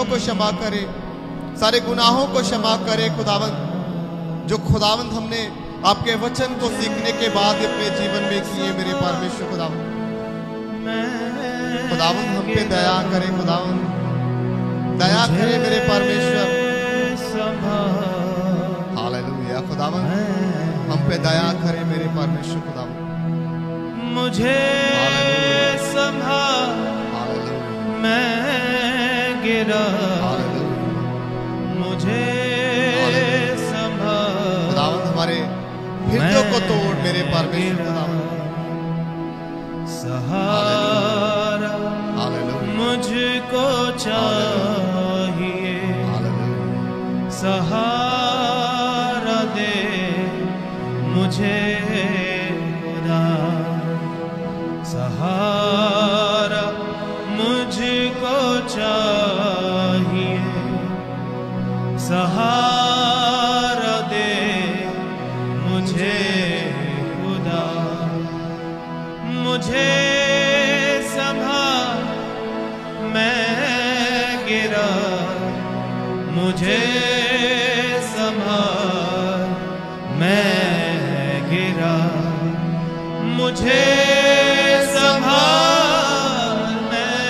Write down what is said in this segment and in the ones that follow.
गलतियों को क्षमा करे, सारे गुनाहों को क्षमा करे खुदावंद, जो खुदावंद हमने आपके वचन को सीखने के बाद अपने जीवन में किए मेरे परमेश्वर खुदावंद। खुदावंद हम पे दया करे, खुदावंद दया करे मेरे परमेश्वर। हालेलुया खुदावंद हम पे दया करे मेरे परमेश्वर खुदावंद। मुझे संभाल, मैं गिरा, मुझे संभाल। खुदावंद हमारे हृदयों को तोड़ मेरे परमेश्वर खुदावंद। सहारा मुझको चाहिए, सहारा दे मुझे खुदा, सहारा मुझको चाहिए, सहारा दे मुझे खुदा। मुझे संभाल, मैं गिरा, मुझे संभाल, मैं गिरा, मुझे संभाल, मैं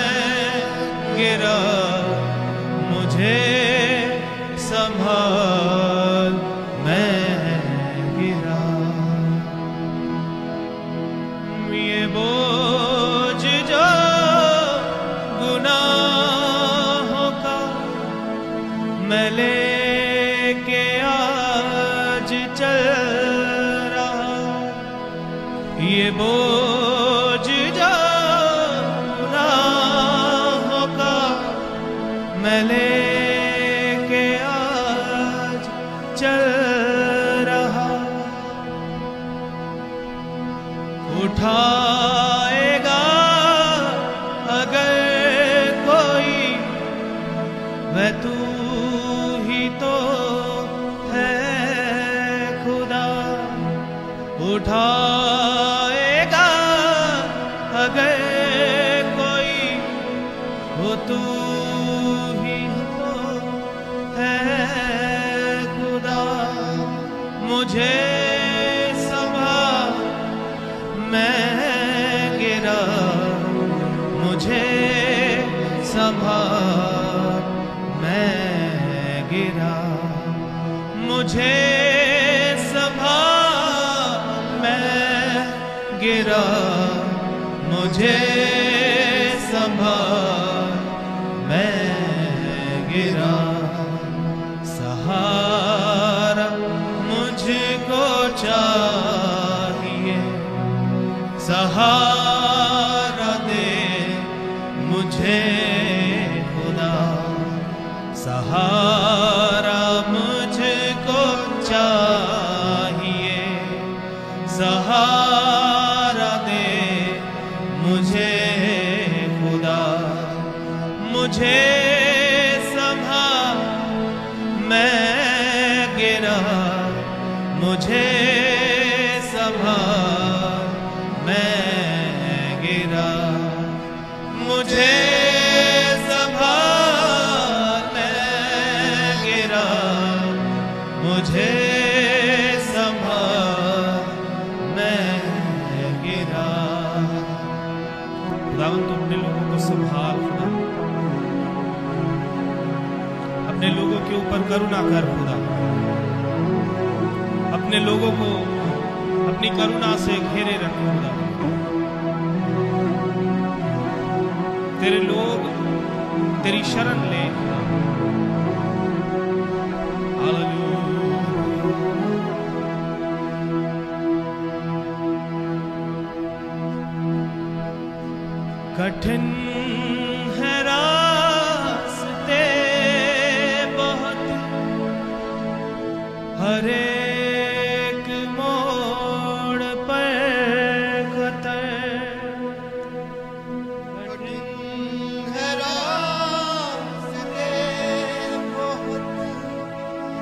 गिरा, मुझे संभाल, मैं गिरा। ये बोझ जो गुनाहों का मैं लेके आज चल रहा, ये बोझ जो गुनाहों का मैं लेके आज चल रहा। उठाएगा अगर कोई, वह तू ही तो है खुदा। उठाएगा अगर कोई, वो तू ही तो है खुदा। मुझे संभाल, मैं गिरा, मुझे संभाल, मैं गिरा, मुझे संभाल, मैं गिरा, मुझे संभाल, मैं गिरा। सहारा मुझको चाहिए, सहारा दे मुझे खुदा, सहारा मुझको चाहिए, सहारा दे मुझे खुदा। मुझे संभाल, मैं गिरा, मुझे संभाल, मैं गिरा, मुझे संभाल, मैं गिरा, मुझे संभाल, मैं गिरा। खुदावंद तू अपने लोगों को संभाल, खुदा अपने लोगों के ऊपर करुणा कर खुदा, अपने लोगों को अपनी करुणा से घेरे रख खुदा। तेरे लोग तेरी शरण ले। कठिन है रास्ते बहुत, हर एक मोड़ पर खतर। कठिन है रास्ते बहुत,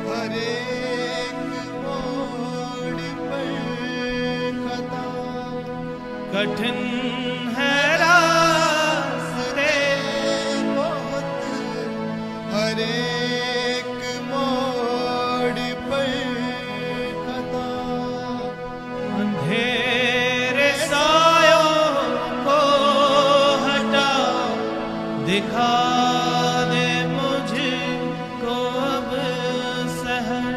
हर एक मोड़ पर खतर। कठिन है हर एक मोड़ पर खता, अंधेरे सायों को हटा, दिखा दे मुझको अब सहर।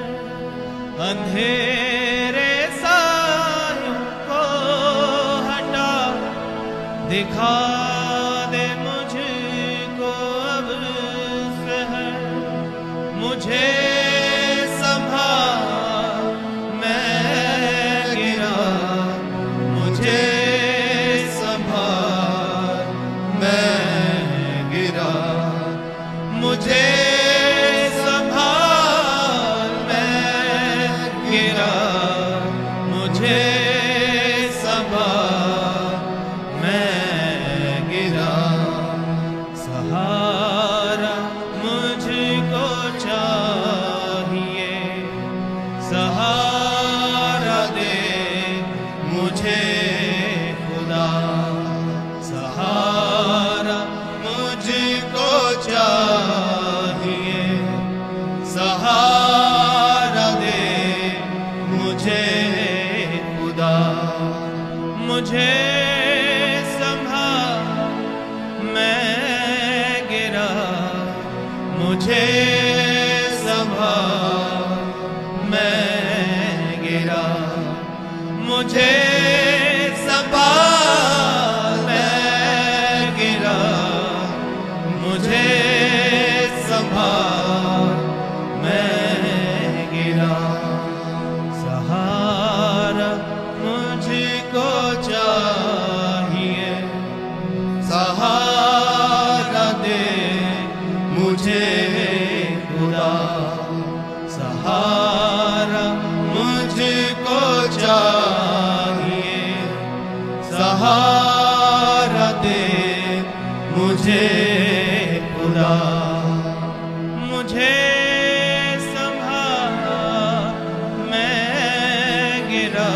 अंधेरे सायों को हटा, दिखा दे मुझको अब सहर। मुझे संभाल मैं गिरा, मुझे संभाल मैं गिरा, मुझे संभाल मैं गिरा, मुझे संभाल मैं गिरा। सहारा मुझको चाहिए, सहारा दे मुझे खुदा। सहारा मुझको चाहिए, सहारा दे मुझे खुदा। मुझे संभाल मैं गिरा, मुझे संभाल मैं गिरा, मुझे संभाल मैं गिरा, मुझे संभाल मैं गिरा। सहारा मुझको चाहिए, सहारा दे मुझे खुदा। सहारा मुझको चाहिए, सहारा दे मुझे खुदा। मुझे संभाल मैं गिरा,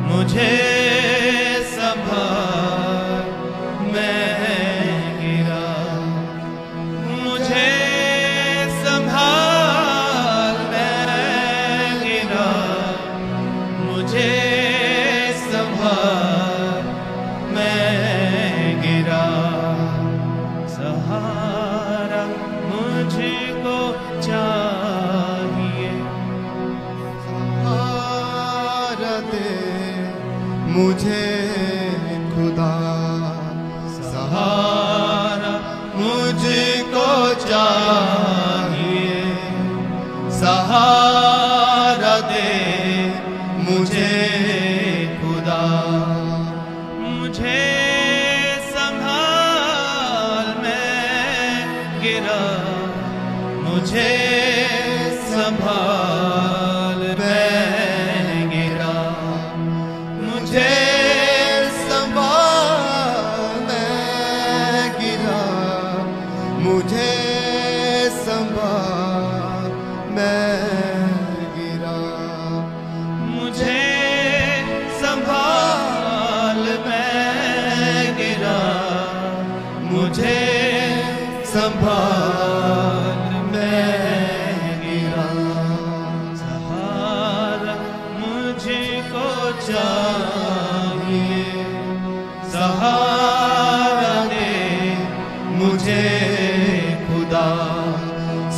मुझे संभाल मैं गिरा, मुझे संभाल मैं गिरा, मुझे संभाल मैं गिरा। सहारा मुझको चाहिए, सहारा दे मुझे खुदा। सहारा मुझको चाहिए, सहारा दे मुझे खुदा। मुझे संभाल मैं गिरा, मुझे संभाल मैं गिरा, मुझे संभाल मैं गिरा, मुझे संभाल मैं गिरा, मुझे संभाल मैं गिरा, मुझे संभाल मैं गिरा। सहारा मुझको चाहिए, सहारा दे मुझे खुदा।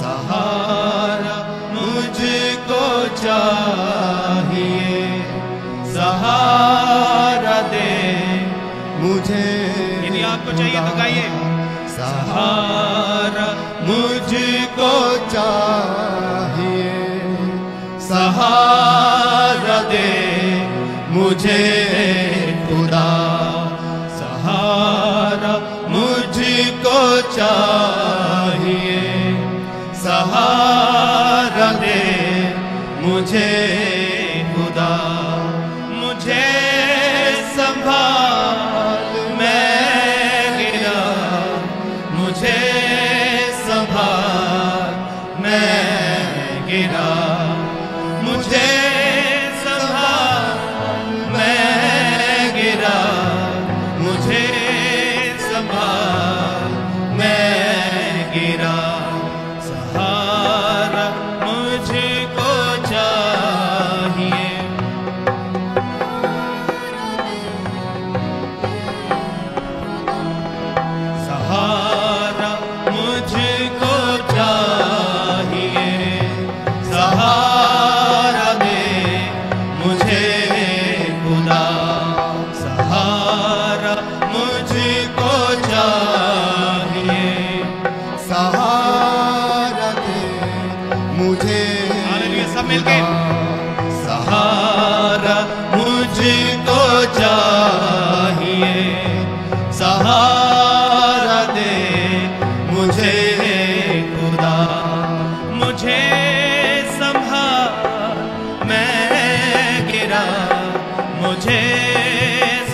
सहारा मुझको चाहिए, सहारा दे मुझे यदि आपको चाहिए तो गाइए। सहारा मुझको चाहिए, सहारा दे मुझे खुदा। सहारा मुझको चाहिए, सहारा दे मुझे खुदा। मुझे संभाल मैं गिरा, मुझे संभाल मैं गिरा, मुझे संभाल मैं गिरा, मुझे संभाल मैं गिरा। मिलके सहारा मुझको चाहिए, सहारा दे मुझे खुदा। मुझे संभाल मैं गिरा, मुझे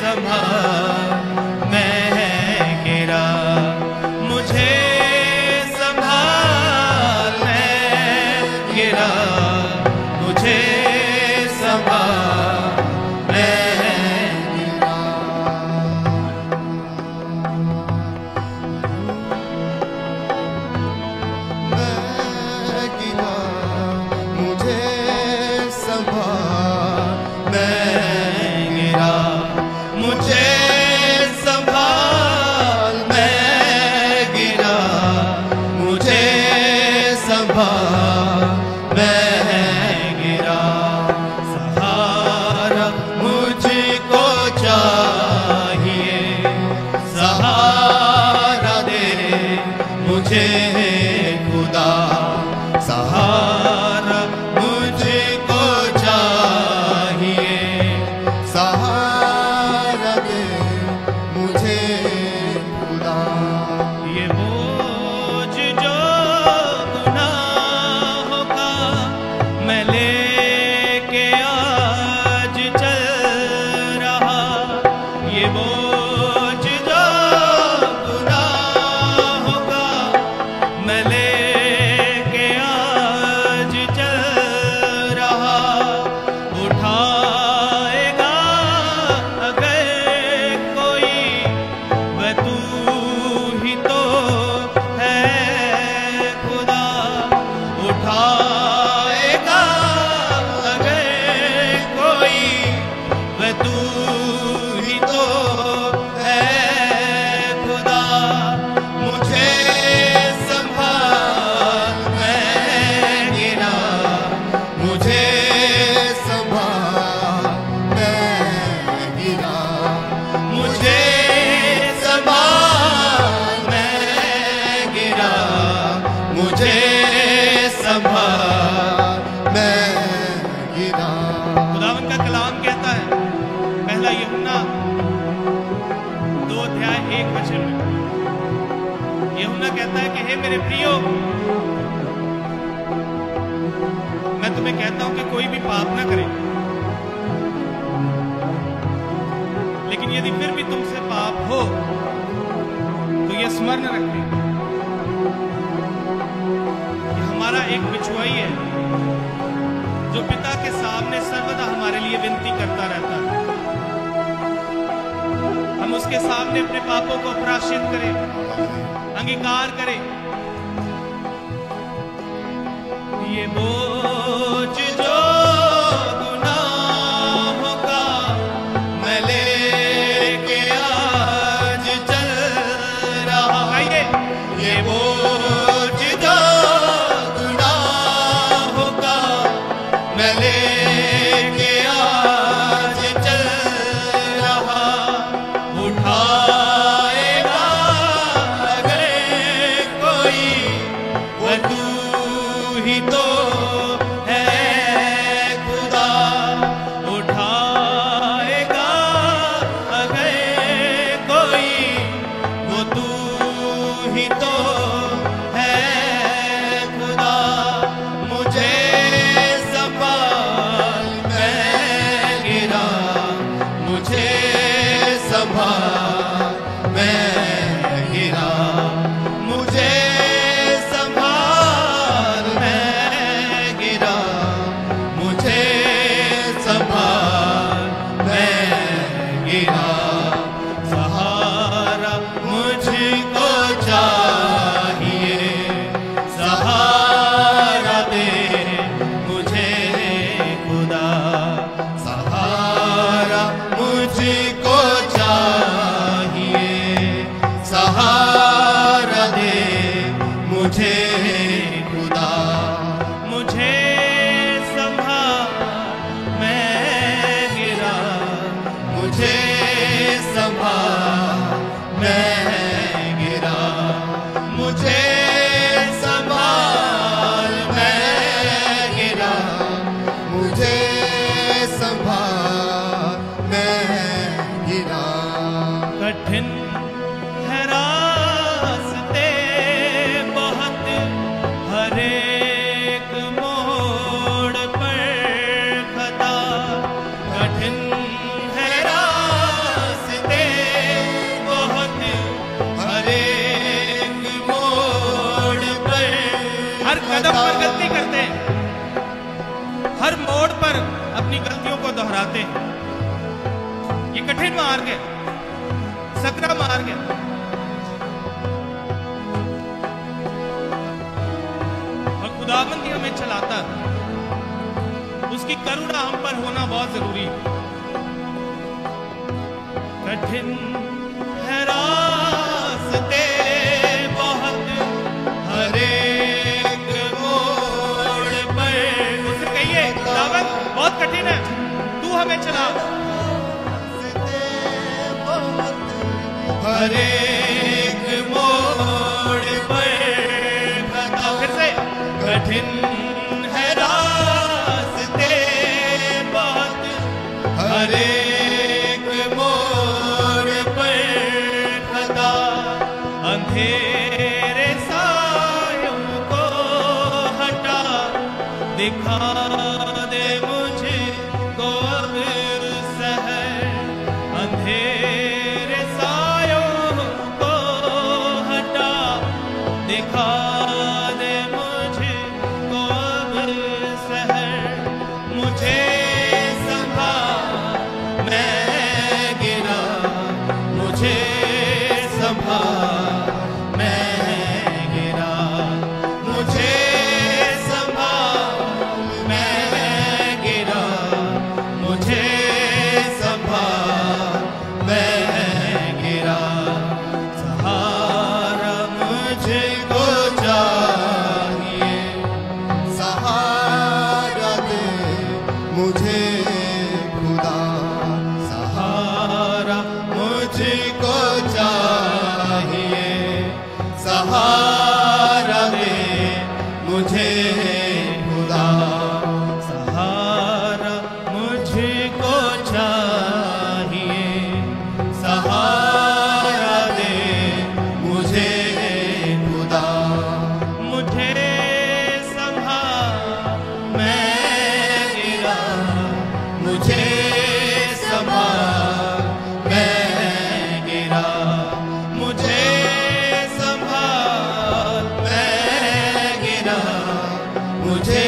संभाल मैं गिरा, मुझे संभाल मैं गिरा, मुझे संभाल मैं गिरा। मैं गिरा, मुझे संभाल, मैं गिरा, मुझे संभाल, मैं गिरा, मुझे संभाल, मैं गिरा। सहारा मुझको चाहिए, सहारा दे मुझे खुदा। सहारा मुझको चाहिए, सहारा दे मुझे खुदा। ये बोझ जो गुनाहों का मैं लेके आज चल रहा, ये बोझ जो गुनाहों का मैं लेके आज चल रहा, उठाएगा अगर कोई वह तू ही तो है खुदा। उठाएगा अगर कोई वह तू ही तो है खुदा। मुझे संभाल मैं गिरा, मुझे संभाल मैं गिरा, मुझे संभाल मैं गिरा, मुझे संभाल मैं गिरा। खुदावन का कलाम कहता है, पहला यूहन्ना 2:1 में, यूहन्ना कहता है कि हे मेरे प्रियो, मैं तुम्हें कहता हूं कि कोई भी पाप ना करे, लेकिन यदि फिर भी तुमसे पाप हो तो यह स्मरण रखें कि हमारा एक बिछुआई है जो पिता के सामने सर्वदा हमारे लिए विनती करता रहता है। हम उसके सामने अपने पापों को प्रायश्चित करें, अंगीकार करें। ये बोझ जो गुनाहों का मैं लेके आज चल रहा, आइए। ये बोझ जो गुनाहों का मैं लेके आज चल रहा, उठाएगा अगर कोई वह तू ही तो है खुदा। उठाएगा अगर कोई वो तू ही तो है खुदा। मुझे संभाल मैं गिरा, मुझे संभाल मैं गिरा, मुझे संभाल मैं गिरा, मुझे संभाल मैं गिरा। सहारा मुझको चाहिए, सहारा दे मुझे खुदा। सहारा मुझको चाहिए, सहारा दे मुझे खुदा। मुझे संभाल मैं गिरा, मुझे संभाल मैं गिरा, मुझे संभाल मैं गिरा, हर कदम पर गलती करते हैं, हर मोड़ पर अपनी गलतियों को दोहराते हैं। ये कठिन मार्ग है, सकरा मार्ग है। और खुदावंद ही हमें चलाता है, उसकी करुणा हम पर होना बहुत जरूरी है। कठिन है रास्ते बहुत, हर एक मोड़ पर। उससे कहिए खुदावंद बहुत कठिन है, तू हमें चला। हर एक मोड़ पर फिर से कठिन है रास्ते बहुत, हर एक मोड़ पर खता। अंधेरे सायों को हटा, दिखा दे मुझे को अब सहर। अंधेरे सायों को हटा, दिखा दे मुझे को अब सहर। मुझे संभाल मैं गिरा, मुझे संभाल मैं गिरा। मुझे संभाल मैं गिरा, मुझे संभाल मैं गिरा। सहारा मुझको चाहिए, सहारा दे मुझे खुदा, सहारा मुझको चाहिए। सहारा दे मुझे खुदा, सहारा मुझको चाहिए। सहारा दे मुझे खुदा। मुझे संभाल मैं गिरा, मुझे संभाल मैं गिरा। मुझे संभाल मैं गिरा, मुझे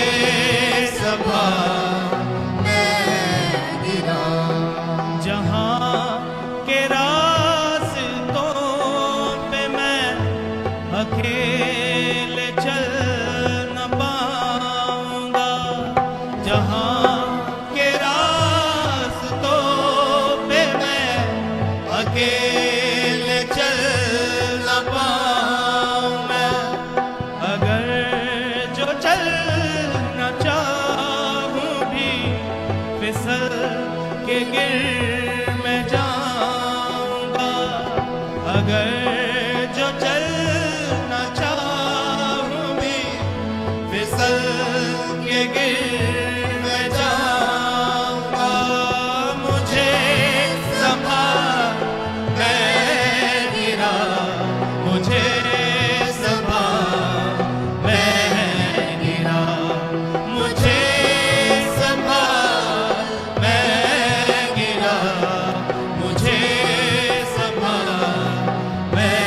संभाल मैं गिरा। जहाँ के रास्तों पे मैं अकेले चल न पाऊंगा, जहाँ के रास्तों पे मैं अकेले चल न पाऊं मैं। अगर जो चलना चाहूं भी, फिसल के गिर मैं जाऊंगा। अगर जो चलना चाहूं भी, फिसल के गिर मैं जाऊंगा। मुझे संभाल मैं गिरा, मुझे संभाल मैं गिरा। मुझे संभाल मैं गिरा, मुझे संभाल मैं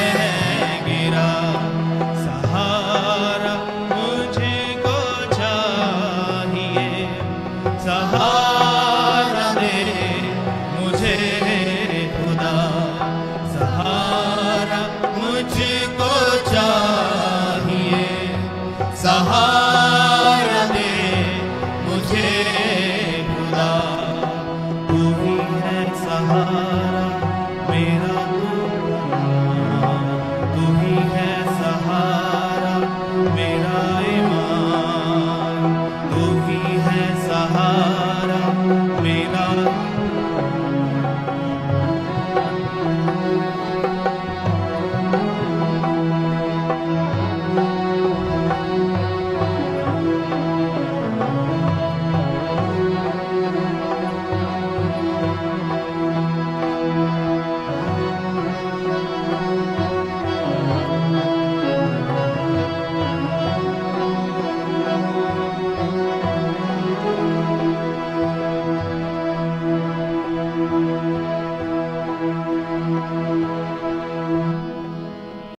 गिरा। सहारा मुझको चाहिए, सहारा दे मुझे खुदा। सहारा मुझको चाहिए, सहारा दे मुझे खुदा। तू ही है सहारा मेरा, तू ही है सहारा